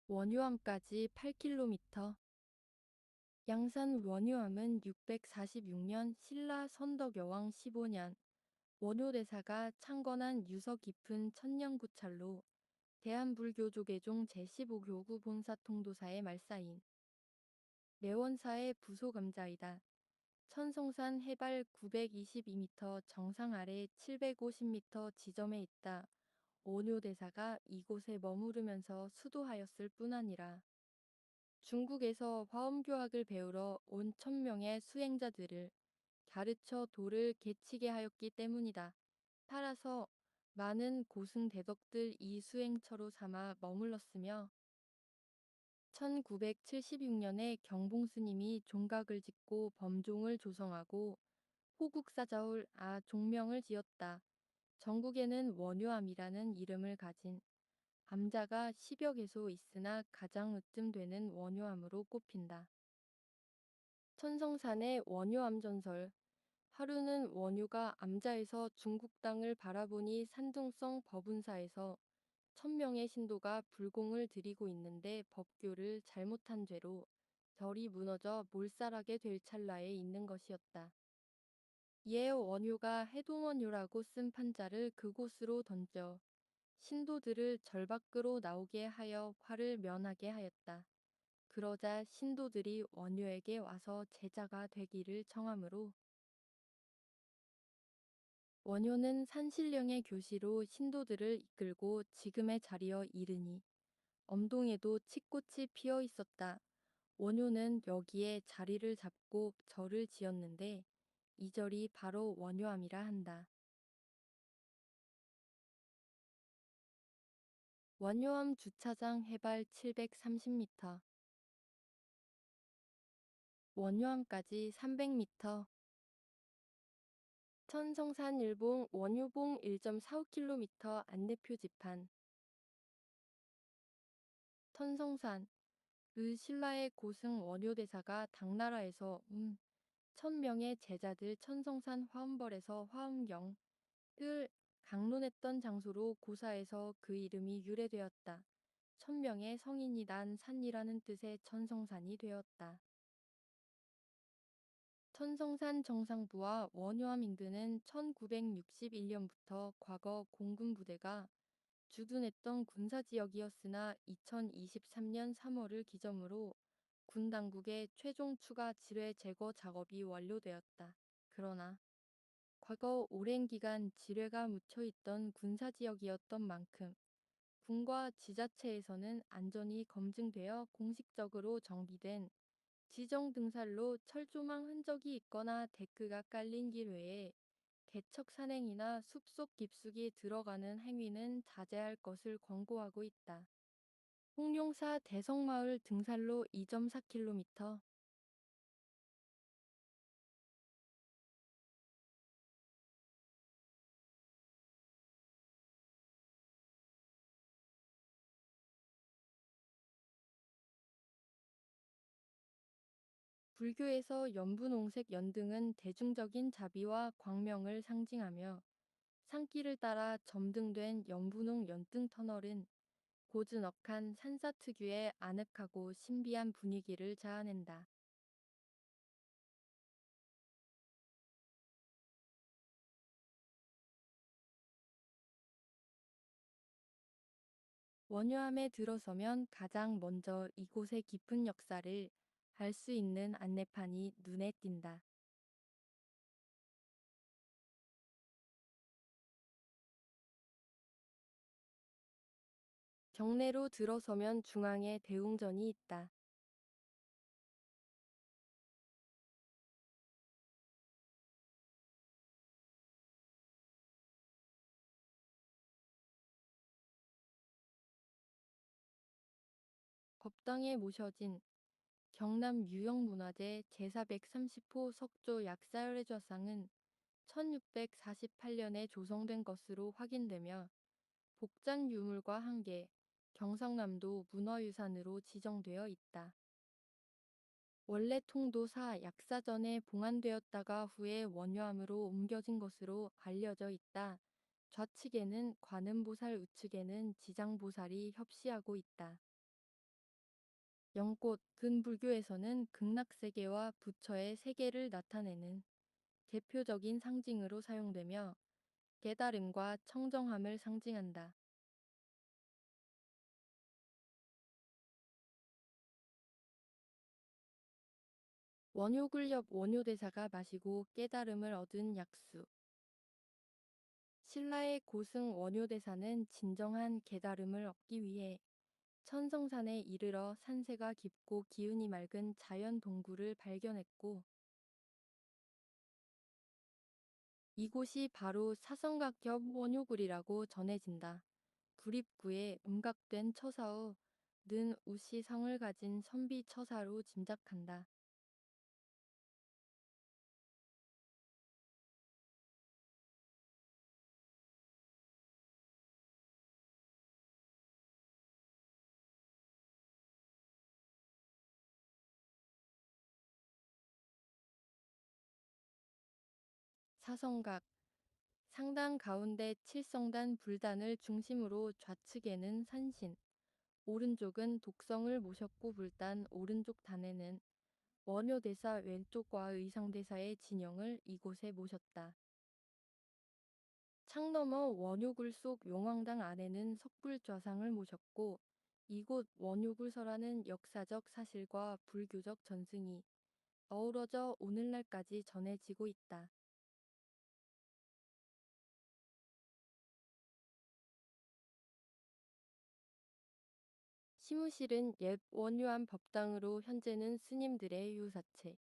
원효암까지 8km. 양산 원효암은 646년 신라 선덕여왕 15년 원효대사가 창건한 유서 깊은 천년구찰로 대한불교조계종 제15교구 본사통도사의 말사인 내원사의 부소감자이다. 천성산 해발 922m 정상 아래 750m 지점에 있다. 원효대사가 이곳에 머무르면서 수도하였을 뿐 아니라 중국에서 화엄교학을 배우러 온 1000명의 수행자들을 가르쳐 도를 개치게 하였기 때문이다. 따라서 많은 고승대덕들 이 수행처로 삼아 머물렀으며 1976년에 경봉스님이 종각을 짓고 범종을 조성하고 호국사자울 종명을 지었다. 전국에는 원효암이라는 이름을 가진 암자가 10여 개소 있으나 가장 으뜸되는 원효암으로 꼽힌다. 천성산의 원효암 전설. 하루는 원효가 암자에서 중국 땅을 바라보니 산둥성 법운사에서 1000명의 신도가 불공을 드리고 있는데 법교를 잘못한 죄로 절이 무너져 몰살하게 될 찰나에 있는 것이었다. 이에 원효가 해동원효라고 쓴 판자를 그곳으로 던져 신도들을 절 밖으로 나오게 하여 화를 면하게 하였다. 그러자 신도들이 원효에게 와서 제자가 되기를 청하므로 원효는 산신령의 교시로 신도들을 이끌고 지금의 자리에 이르니 엄동에도 칡꽃이 피어 있었다. 원효는 여기에 자리를 잡고 절을 지었는데 이 절이 바로 원효암이라 한다. 원효암 주차장 해발 730m. 원효암까지 300m. 천성산 일봉 원효봉 1.45km 안내표지판. 천성산 신라의 고승 원효대사가 당나라에서 1000명의 제자들 천성산 화엄벌에서 화엄경 을 강론했던 장소로 고사해서 그 이름이 유래되었다. 1000명의 성인이 난 산이라는 뜻의 천성산이 되었다. 천성산 정상부와 원효암 인근은 1961년부터 과거 공군부대가 주둔했던 군사지역이었으나 2023년 3월을 기점으로 군 당국의 최종 추가 지뢰 제거 작업이 완료되었다. 그러나 과거 오랜 기간 지뢰가 묻혀있던 군사지역이었던 만큼 군과 지자체에서는 안전이 검증되어 공식적으로 정비된 지정 등살로 철조망 흔적이 있거나 데크가 깔린 길 외에 개척 산행이나 숲속 깊숙이 들어가는 행위는 자제할 것을 권고하고 있다. 홍룡사 대성마을 등살로 2.4km. 불교에서 연분홍색 연등은 대중적인 자비와 광명을 상징하며 산길을 따라 점등된 연분홍 연등 터널은 고즈넉한 산사 특유의 아늑하고 신비한 분위기를 자아낸다. 원효암에 들어서면 가장 먼저 이곳의 깊은 역사를 알 수 있는 안내판이 눈에 띈다. 경내로 들어서면 중앙에 대웅전이 있다. 법당에 모셔진 경남 유형문화재 제430호 석조 약사열의 좌상은 1648년에 조성된 것으로 확인되며 복장 유물과 한계, 경상남도 문화유산으로 지정되어 있다. 원래 통도사 약사전에 봉안되었다가 후에 원효암으로 옮겨진 것으로 알려져 있다. 좌측에는 관음보살 우측에는 지장보살이 협시하고 있다. 연꽃, 근불교에서는 극락세계와 부처의 세계를 나타내는 대표적인 상징으로 사용되며 깨달음과 청정함을 상징한다. 원효굴엽 원효대사가 마시고 깨달음을 얻은 약수. 신라의 고승 원효대사는 진정한 깨달음을 얻기 위해 천성산에 이르러 산세가 깊고 기운이 맑은 자연 동굴을 발견했고, 이곳이 바로 사성각협 원효굴이라고 전해진다. 구립구에 음각된 처사후 는 우씨 성을 가진 선비 처사로 짐작한다. 사성각, 상당 가운데 칠성단 불단을 중심으로 좌측에는 산신, 오른쪽은 독성을 모셨고 불단 오른쪽 단에는 원효대사 왼쪽과 의상대사의 진영을 이곳에 모셨다. 창 너머 원효굴 속 용왕당 안에는 석불좌상을 모셨고, 이곳 원효굴설화는 역사적 사실과 불교적 전승이 어우러져 오늘날까지 전해지고 있다. 시무실은 옛 원유암 법당으로 현재는 스님들의 유사체.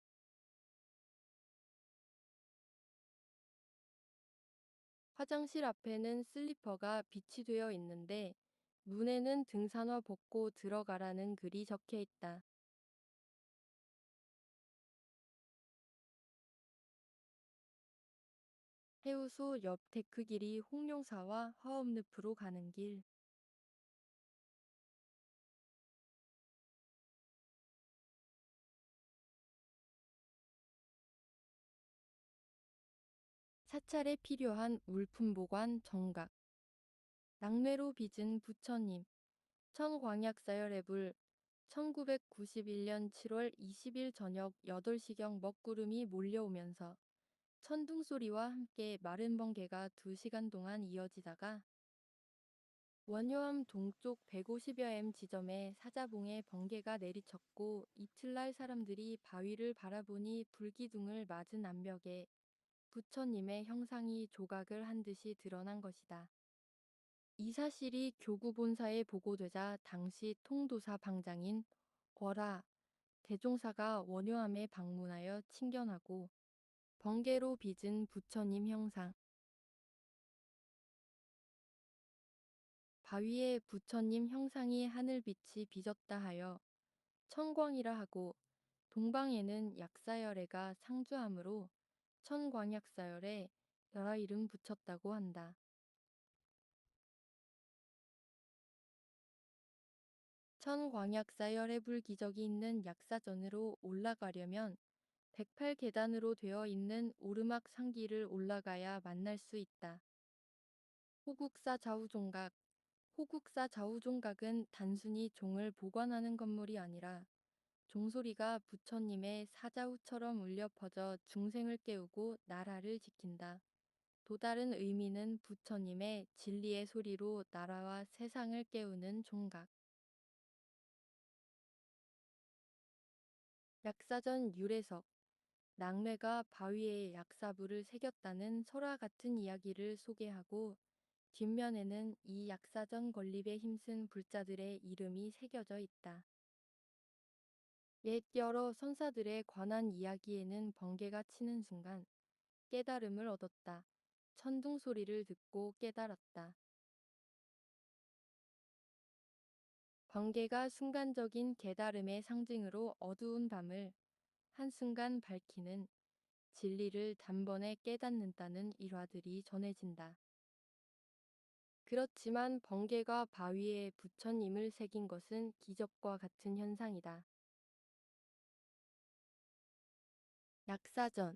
화장실 앞에는 슬리퍼가 비치되어 있는데 문에는 등산화 벗고 들어가라는 글이 적혀 있다. 해우소 옆 데크길이 홍룡사와 화엄늪으로 가는 길. 사찰에 필요한 물품 보관 정각. 낙뢰로 빚은 부처님. 천광약사열애불 1991년 7월 20일 저녁 8시경 먹구름이 몰려오면서 천둥소리와 함께 마른 번개가 2시간 동안 이어지다가 원효암 동쪽 150여 m 지점에 사자봉에 번개가 내리쳤고, 이틀날 사람들이 바위를 바라보니 불기둥을 맞은 암벽에 부처님의 형상이 조각을 한 듯이 드러난 것이다. 이 사실이 교구 본사에 보고되자 당시 통도사 방장인 월하 대종사가 원효암에 방문하여 친견하고 번개로 빚은 부처님 형상, 바위에 부처님 형상이 하늘빛이 빚었다 하여 천광이라 하고, 동방에는 약사열애가 상주하므로 천광약사열에 여러 이름 붙였다고 한다. 천광약사열애불 기적이 있는 약사전으로 올라가려면 108계단으로 되어 있는 오르막 상기를 올라가야 만날 수 있다. 호국사 좌우종각. 호국사 좌우종각은 단순히 종을 보관하는 건물이 아니라 종소리가 부처님의 사자후처럼 울려 퍼져 중생을 깨우고 나라를 지킨다. 또 다른 의미는 부처님의 진리의 소리로 나라와 세상을 깨우는 종각. 약사전 유래석. 낙뢰가 바위에 약사부를 새겼다는 설화 같은 이야기를 소개하고, 뒷면에는 이 약사전 건립에 힘쓴 불자들의 이름이 새겨져 있다. 옛 여러 선사들에 관한 이야기에는 번개가 치는 순간 깨달음을 얻었다. 천둥 소리를 듣고 깨달았다. 번개가 순간적인 깨달음의 상징으로 어두운 밤을 한순간 밝히는 진리를 단번에 깨닫는다는 일화들이 전해진다. 그렇지만 번개가 바위에 부처님을 새긴 것은 기적과 같은 현상이다. 약사전.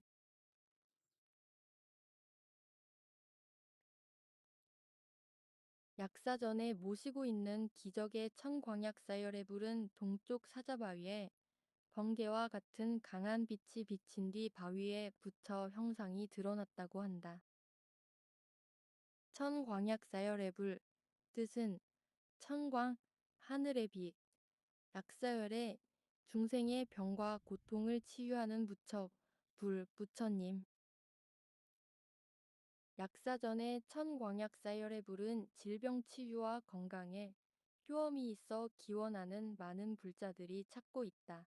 약사전에 모시고 있는 기적의 천광약사열의 불은 동쪽 사자바위에 번개와 같은 강한 빛이 비친 뒤 바위에 붙여 형상이 드러났다고 한다. 천광약사열의 불, 뜻은 천광, 하늘의 빛, 약사열의 중생의 병과 고통을 치유하는 부처, 불, 부처님. 약사전의 천광약사열의 불은 질병 치유와 건강에 효험이 있어 기원하는 많은 불자들이 찾고 있다.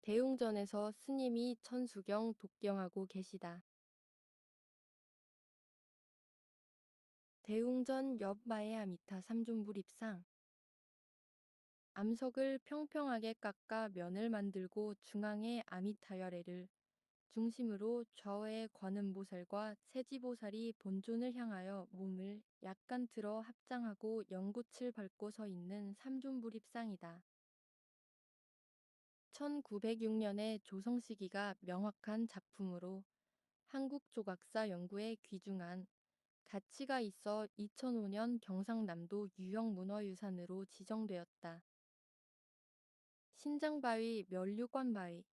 대웅전에서 스님이 천수경 독경하고 계시다. 대웅전 옆 마에아미타 삼존불입상. 암석을 평평하게 깎아 면을 만들고 중앙에 아미타열애를 중심으로 좌우의 관음보살과 세지보살이 본존을 향하여 몸을 약간 들어 합장하고 연꽃을 밟고 서 있는 삼존불입상이다. 1906년에 조성시기가 명확한 작품으로 한국조각사 연구에 귀중한 가치가 있어 2005년 경상남도 유형문화유산으로 지정되었다. 신장바위, 멸류관바위.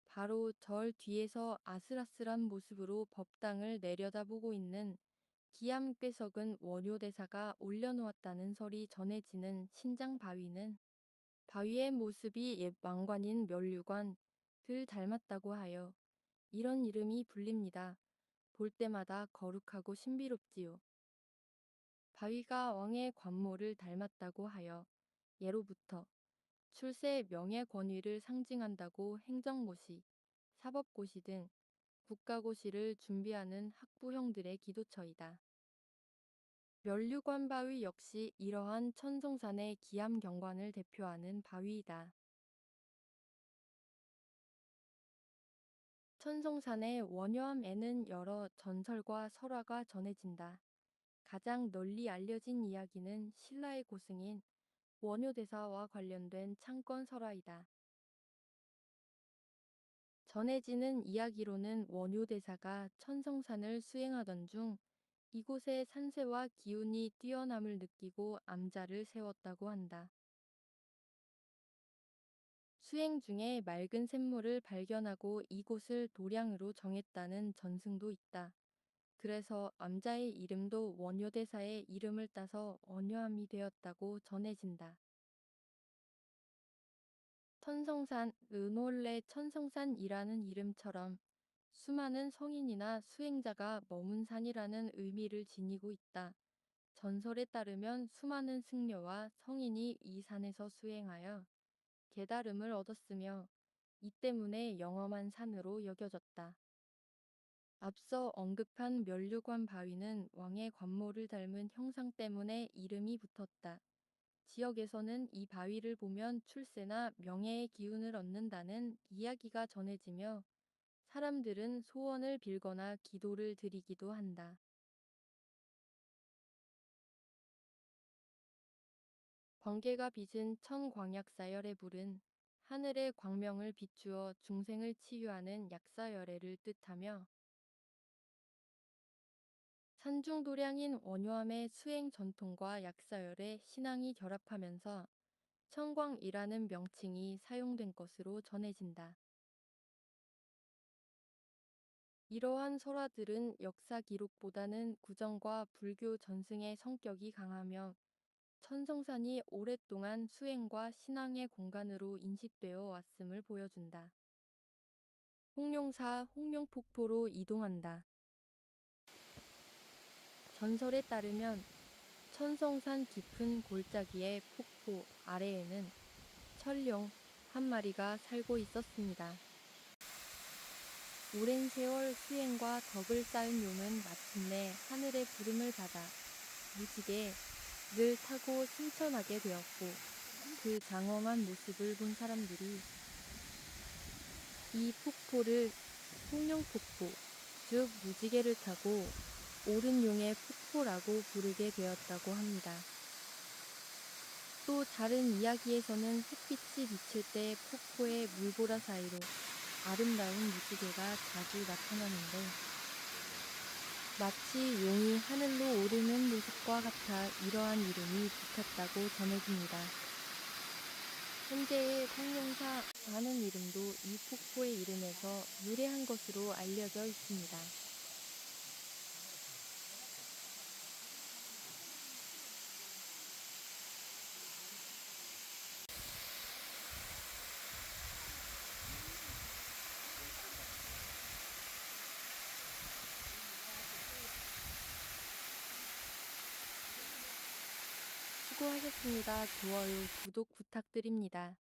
바로 절 뒤에서 아슬아슬한 모습으로 법당을 내려다보고 있는 기암괴석은 원효대사가 올려놓았다는 설이 전해지는 신장바위는 바위의 모습이 옛 왕관인 멸류관, 들 닮았다고 하여 이런 이름이 불립니다. 볼 때마다 거룩하고 신비롭지요. 바위가 왕의 관모를 닮았다고 하여 예로부터 출세 명예 권위를 상징한다고 행정고시, 사법고시 등 국가고시를 준비하는 학부형들의 기도처이다. 멸류관 바위 역시 이러한 천성산의 기암경관을 대표하는 바위이다. 천성산의 원효암에는 여러 전설과 설화가 전해진다. 가장 널리 알려진 이야기는 신라의 고승인 원효대사와 관련된 창건 설화이다. 전해지는 이야기로는 원효대사가 천성산을 수행하던 중 이곳의 산세와 기운이 뛰어남을 느끼고 암자를 세웠다고 한다. 수행 중에 맑은 샘물을 발견하고 이곳을 도량으로 정했다는 전승도 있다. 그래서 암자의 이름도 원효대사의 이름을 따서 원효암이 되었다고 전해진다. 천성산, 은원래 천성산이라는 이름처럼 수많은 성인이나 수행자가 머문 산이라는 의미를 지니고 있다. 전설에 따르면 수많은 승려와 성인이 이 산에서 수행하여 깨달음을 얻었으며 이 때문에 영험한 산으로 여겨졌다. 앞서 언급한 멸류관 바위는 왕의 관모를 닮은 형상 때문에 이름이 붙었다. 지역에서는 이 바위를 보면 출세나 명예의 기운을 얻는다는 이야기가 전해지며 사람들은 소원을 빌거나 기도를 드리기도 한다. 번개가 빚은 천광약사열의 불은 하늘의 광명을 비추어 중생을 치유하는 약사열애를 뜻하며 산중도량인 원효암의 수행 전통과 약사열의 신앙이 결합하면서 천광이라는 명칭이 사용된 것으로 전해진다. 이러한 설화들은 역사 기록보다는 구정과 불교 전승의 성격이 강하며 천성산이 오랫동안 수행과 신앙의 공간으로 인식되어 왔음을 보여준다. 홍룡사 홍룡폭포로 이동한다. 전설에 따르면 천성산 깊은 골짜기의 폭포 아래에는 철룡 한 마리가 살고 있었습니다. 오랜 세월 수행과 덕을 쌓은 용은 마침내 하늘의 부름을 받아 무지개를 타고 승천하게 되었고 그 장엄한 모습을 본 사람들이 이 폭포를 홍룡폭포, 즉 무지개를 타고 오른 용의 폭포라고 부르게 되었다고 합니다. 또 다른 이야기에서는 햇빛이 비칠 때 폭포의 물보라 사이로 아름다운 무지개가 자주 나타나는데 마치 용이 하늘로 오르는 모습과 같아 이러한 이름이 붙었다고 전해집니다. 현재의 상용사 하는 이름도 이 폭포의 이름에서 유래한 것으로 알려져 있습니다. 수고하셨습니다. 좋아요, 구독 부탁드립니다.